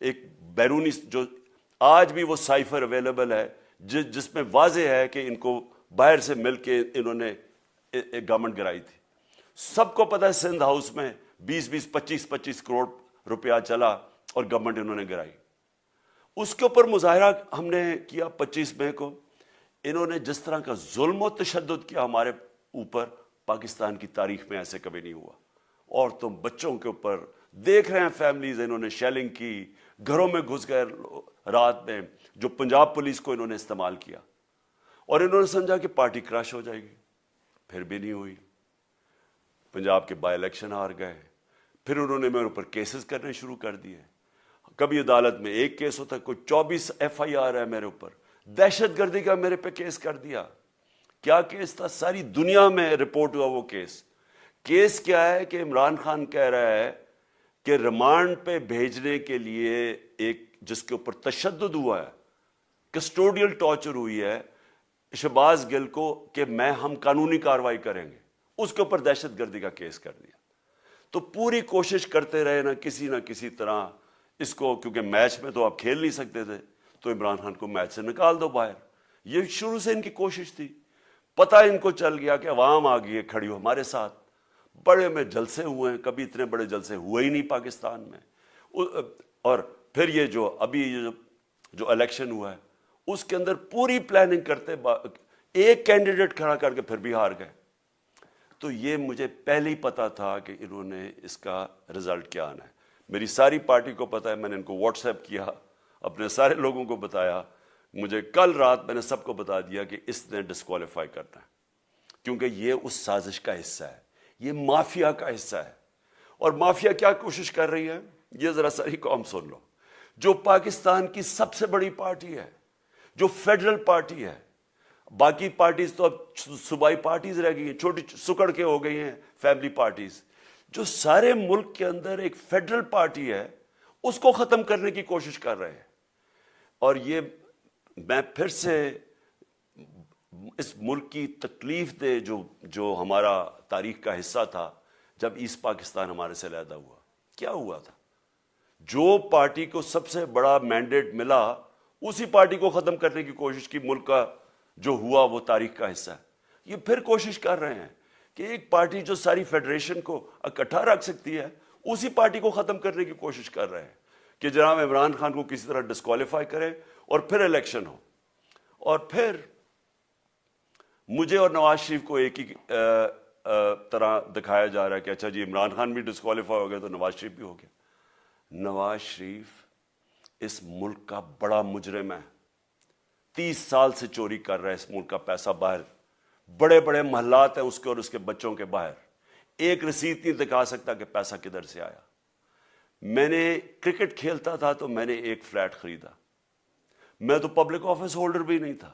ایک بیرونی جو آج بھی وہ سائفر اویلیبل ہے جس میں واضح ہے کہ ان کو باہر سے مل کے انہوں نے ایک گورنمنٹ گرائی تھی. سب کو پتہ ہے سندھ ہاؤس میں 20-25 کروڑ روپیہ چلا اور گورنمنٹ انہوں نے گرائی. اس کے اوپر مظاہرہ ہم نے کیا 25 مئی کو. انہوں نے جس طرح کا ظلم و تشدد کیا ہمارے اوپر پاکستان کی تاریخ میں ایسے کبھی نہیں ہوا. عورتوں بچوں کے اوپر دیکھ رہے ہیں فیملیز, انہوں نے شیلنگ کی, گھروں میں گھس گئے رات میں, جو پنجاب پولیس کو انہوں نے استعمال کیا, اور انہوں نے سمجھا کہ پارٹی کراش ہو جائے گی. پھر بھی نہیں ہوئی. پنجاب کے بائی الیکشن ہار گئے. پھر انہوں نے میرے اوپر کیسز کرنے شروع کر دیے. کبھی عدالت میں ایک کیس ہوتا ہے, کوئی 24 FIR ہے میرے اوپر. دہشت گردی کا میرے پہ کیس کر دیا. کیا کیس تھا؟ ساری دنیا میں رپورٹ ہوا وہ کیس. کیس کیا ہے کہ عمران خان کہہ رہا ہے کہ ریمانڈ پہ بھیجنے کے لیے ایک جس کے اوپر تشدد ہوا ہے, کسٹوڈیل ٹارچر ہوئی ہے شہباز گل کو, کہ ہم قانونی کارروائی کریں گے. اس کے اوپر دہشت گردی کا کیس کر دیا. تو پوری کوشش کرتے رہے نہ کسی طرح اس کو, کیونکہ میچ میں تو آپ کھیل نہیں سکتے تھے, تو عمران خان کو میچ سے نکال دو باہر. یہ شروع سے ان کی کوشش تھی. پتہ ان کو چل گیا کہ عوام آ گئی ہے کھڑی ہو ہمارے ساتھ. بڑے میں جلسے ہوئے ہیں, کبھی اتنے بڑے جلسے ہوئے ہی نہیں پاکستان میں. اور پھر یہ جو ابھی جو الیکشن ہوا ہے اس کے اندر پوری پلاننگ کرتے, ایک کینڈیڈیٹ کھڑا کر کے پھر بھی ہار گئے. تو یہ مجھے پہلے ہی پتا تھا کہ انہوں نے اس کا رزلٹ کیا آنا ہے. میری ساری پارٹی کو پتا ہے, میں نے ان کو واٹس ایپ کیا, اپنے سارے لوگوں کو بتایا. مجھے کل رات میں نے سب کو بتا دیا کہ اس نے ڈسکوالیفائی کرنا ہے, کیونکہ یہ اس سازش کا حصہ ہے, یہ مافیا کا حصہ ہے. اور مافیا کیا کوشش کر رہی ہے, یہ ذرا ساری قوم سن لو. جو پاکستان کی سب سے بڑی پارٹی ہے, جو فیڈرل پارٹی ہے, باقی پارٹیز تو اب صوبائی پارٹیز رہ گئی ہیں, چھوٹی سکڑ کے ہو گئی ہیں فیملی پارٹیز. جو سارے ملک کے اندر ایک فیڈرل پارٹی ہے, اس کو ختم کرنے کی کوشش کر رہے ہیں. اور یہ میں پھر سے اس ملک کی تکلیف دے جو ہمارا تاریخ کا حصہ تھا, جب ایسٹ پاکستان ہمارے سے علیحدہ ہوا, کیا ہوا تھا؟ جو پارٹی کو سب سے بڑا مینڈیٹ ملا, اسی پارٹی کو ختم کرنے کی کوشش کی. ملک کا جو ہوا وہ تاریخ کا حصہ ہے. یہ پھر کوشش کر رہے ہیں کہ ایک پارٹی جو ساری فیڈریشن کو اکٹھا رکھ سکتی ہے, اسی پارٹی کو ختم کرنے کی کوشش کر رہے ہیں کہ جناب عمران خان کو کسی طرح ڈسکوالیفائی کرے اور پھر الیکشن ہو. اور پھر مجھے اور نواز شریف کو ایک ہی طرح دکھایا جا رہا ہے کہ اچھا جی عمران خان بھی ڈسکوالیفائی ہو گیا تو نواز شریف بھی ہو گیا. نواز شریف اس ملک کا بڑا مجرم ہے. 30 سال سے چوری کر رہا ہے اس ملک کا پیسہ باہر. بڑے بڑے محلات ہیں اس کے اور اس کے بچوں کے باہر. ایک رسید نہیں دکھا سکتا کہ پیسہ کدھر سے آیا. میں نے کرکٹ کھیلتا تھا تو میں نے ایک فلیٹ خریدا. میں تو پبلک آفس ہولڈر بھی نہیں تھا.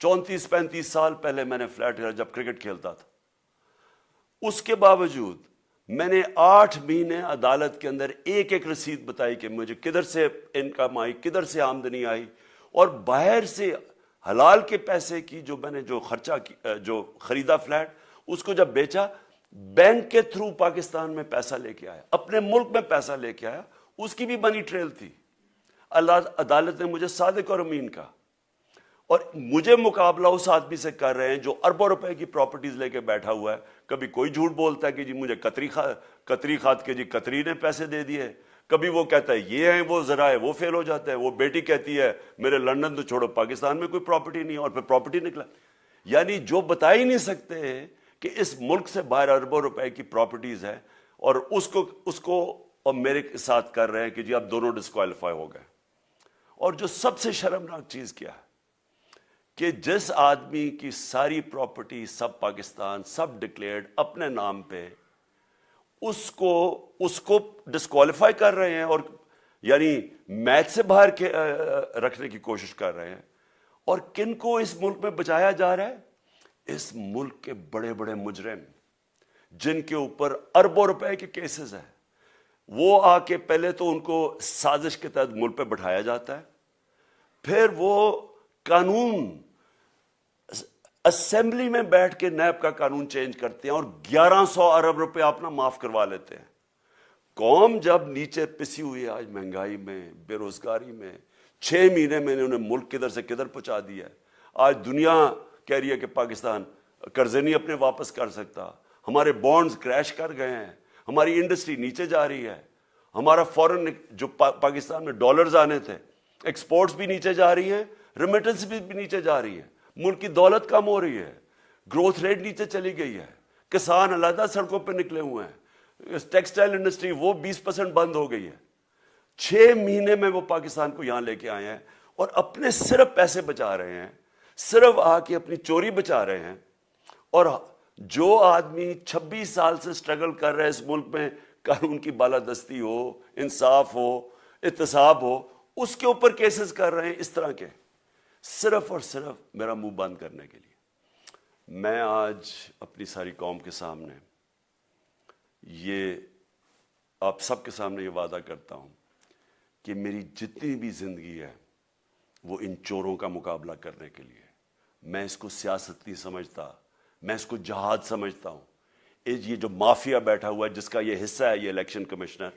34-35 سال پہلے میں نے فلیٹ خریدا جب کرکٹ کھیلتا تھا. اس کے باوجود میں نے 8 مہینے عدالت کے اندر ایک ایک رسید بتائی کہ مجھے کدھر سے انکم آئی, کدھر سے آمدنی آئی, اور باہر سے حلال کے پیسے کی جو میں نے جو خرچہ جو خریدا فلیٹ, اس کو جب بیچا بینک کے تھرو پاکستان میں پیسہ لے کے آیا, اپنے ملک میں پیسہ لے کے آیا. اس کی بھی منی ٹریل تھی. عدالت نے مجھے صادق اور امین کا, اور مجھے مقابلہ اس آدمی سے کر رہے ہیں جو اربوں روپے کی پراپرٹیز لے کے بیٹھا ہوا ہے. کبھی کوئی جھوٹ بولتا ہے کہ جی مجھے قطری کھاد کے جی قطری نے پیسے دے دیے, کبھی وہ کہتا ہے یہ ہیں وہ ذرائع, وہ فیل ہو جاتا ہے. وہ بیٹی کہتی ہے میرے لندن تو چھوڑو پاکستان میں کوئی پراپرٹی نہیں ہے, اور پھر پراپرٹی نکلا. یعنی جو بتا ہی نہیں سکتے کہ اس ملک سے باہر اربوں روپے کی پراپرٹیز ہے, اور اس کو اور میرے ساتھ کر رہے ہیں کہ جی آپ دونوں ڈسکوالیفائی ہو گئے. اور جو سب سے شرمناک چیز کیا ہے کہ جس آدمی کی ساری پراپرٹی سب پاکستان سب ڈکلیئرڈ اپنے نام پہ, اس کو ڈسکوالیفائی کر رہے ہیں, اور یعنی میچ سے باہر رکھنے کی کوشش کر رہے ہیں. اور کن کو اس ملک میں بچایا جا رہا ہے؟ اس ملک کے بڑے بڑے مجرم جن کے اوپر اربوں روپے کے کیسز ہیں, وہ آ کے پہلے تو ان کو سازش کے تحت ملک پہ بٹھایا جاتا ہے, پھر وہ قانون اسمبلی میں بیٹھ کے نیب کا قانون چینج کرتے ہیں اور 1100 ارب روپے اپنا معاف کروا لیتے ہیں. قوم جب نیچے پسی ہوئی ہے آج مہنگائی میں، بے روزگاری میں، 6 مہینے میں انہوں نے ملک کدھر سے کدھر پہنچا دیا ہے. آج دنیا کہہ رہی ہے کہ پاکستان قرضے نہیں اپنے واپس کر سکتا، ہمارے بانڈز کریش کر گئے ہیں، ہماری انڈسٹری نیچے جا رہی ہے، ہمارا فورن جو پاکستان میں ڈالرز آنے تھے ایکسپورٹس بھی نیچے جا رہی ہیں، ریمیٹنس بھی نیچے جا رہی ہے، ملک کی دولت کم ہو رہی ہے، گروتھ ریٹ نیچے چلی گئی ہے، کسان علیحدہ سڑکوں پہ نکلے ہوئے ہیں، ٹیکسٹائل انڈسٹری وہ 20% بند ہو گئی ہے. 6 مہینے میں وہ پاکستان کو یہاں لے کے آئے ہیں اور اپنے صرف پیسے بچا رہے ہیں، صرف آ کے اپنی چوری بچا رہے ہیں. اور جو آدمی 26 سال سے سٹرگل کر رہے ہیں اس ملک میں، قانون کی بالادستی ہو، انصاف ہو، احتساب ہو، اس کے اوپر کیسز کر رہے ہیں اس طرح کے، صرف اور صرف میرا منہ بند کرنے کے لیے. میں آج اپنی ساری قوم کے سامنے یہ آپ سب کے سامنے یہ وعدہ کرتا ہوں کہ میری جتنی بھی زندگی ہے وہ ان چوروں کا مقابلہ کرنے کے لیے. میں اس کو سیاست نہیں سمجھتا، میں اس کو جہاد سمجھتا ہوں. یہ جو مافیا بیٹھا ہوا ہے جس کا یہ حصہ ہے یہ الیکشن کمشنر،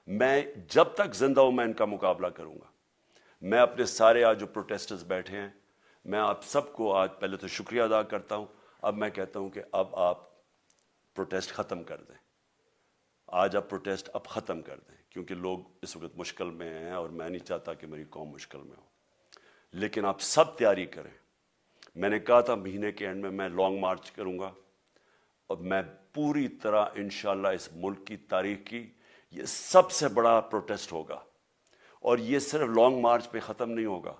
میں جب تک زندہ ہوں میں ان کا مقابلہ کروں گا. میں اپنے سارے آج جو پروٹیسٹرز بیٹھے ہیں، میں آپ سب کو آج پہلے تو شکریہ ادا کرتا ہوں. اب میں کہتا ہوں کہ اب آپ پروٹیسٹ ختم کر دیں. آج آپ پروٹیسٹ اب ختم کر دیں کیونکہ لوگ اس وقت مشکل میں ہیں اور میں نہیں چاہتا کہ میری قوم مشکل میں ہو. لیکن آپ سب تیاری کریں. میں نے کہا تھا مہینے کے اینڈ میں لانگ مارچ کروں گا اور میں پوری طرح انشاءاللہ اس ملک کی تاریخ کی یہ سب سے بڑا پروٹیسٹ ہوگا. اور یہ صرف لانگ مارچ پہ ختم نہیں ہوگا،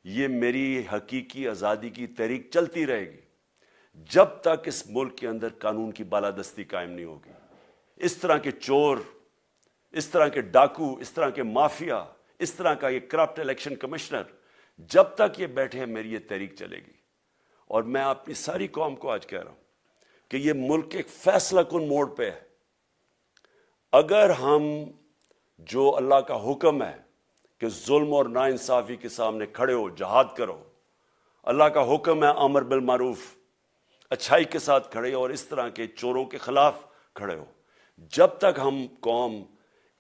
یہ میری حقیقی آزادی کی تحریک چلتی رہے گی جب تک اس ملک کے اندر قانون کی بالادستی قائم نہیں ہوگی. اس طرح کے چور، اس طرح کے ڈاکو، اس طرح کے مافیا، اس طرح کا یہ کرپٹ الیکشن کمشنر جب تک یہ بیٹھے ہیں میری یہ تحریک چلے گی. اور میں اپنی ساری قوم کو آج کہہ رہا ہوں کہ یہ ملک ایک فیصلہ کن موڑ پہ ہے. اگر ہم جو اللہ کا حکم ہے کہ ظلم اور ناانصافی کے سامنے کھڑے ہو، جہاد کرو، اللہ کا حکم ہے امر بالمعروف، اچھائی کے ساتھ کھڑے ہو اور اس طرح کے چوروں کے خلاف کھڑے ہو، جب تک ہم قوم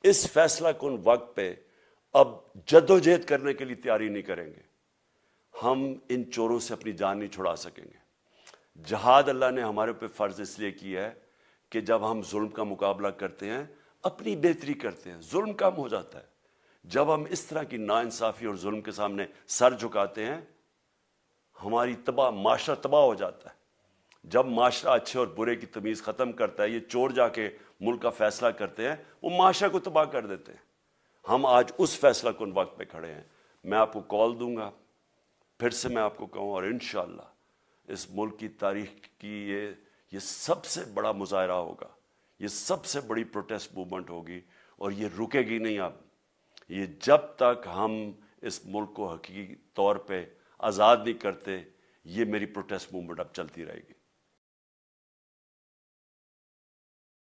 اس فیصلہ کن وقت پہ اب جدوجہد کرنے کے لیے تیاری نہیں کریں گے، ہم ان چوروں سے اپنی جان نہیں چھڑا سکیں گے. جہاد اللہ نے ہمارے پہ فرض اس لیے کیا ہے کہ جب ہم ظلم کا مقابلہ کرتے ہیں اپنی بہتری کرتے ہیں، ظلم کم ہو جاتا ہے. جب ہم اس طرح کی ناانصافی اور ظلم کے سامنے سر جھکاتے ہیں ہماری معاشرہ تباہ ہو جاتا ہے. جب معاشرہ اچھے اور برے کی تمیز ختم کرتا ہے، یہ چور جا کے ملک کا فیصلہ کرتے ہیں، وہ معاشرہ کو تباہ کر دیتے ہیں. ہم آج اس فیصلہ کن وقت پہ کھڑے ہیں. میں آپ کو کال دوں گا، پھر سے میں آپ کو کہوں، اور انشاءاللہ اس ملک کی تاریخ کی یہ سب سے بڑا مظاہرہ ہوگا، یہ سب سے بڑی پروٹیسٹ موومنٹ ہوگی اور یہ رکے گی نہیں. اب یہ جب تک ہم اس ملک کو حقیقی طور پہ آزاد نہیں کرتے، یہ میری پروٹیسٹ موومنٹ اب چلتی رہے گی.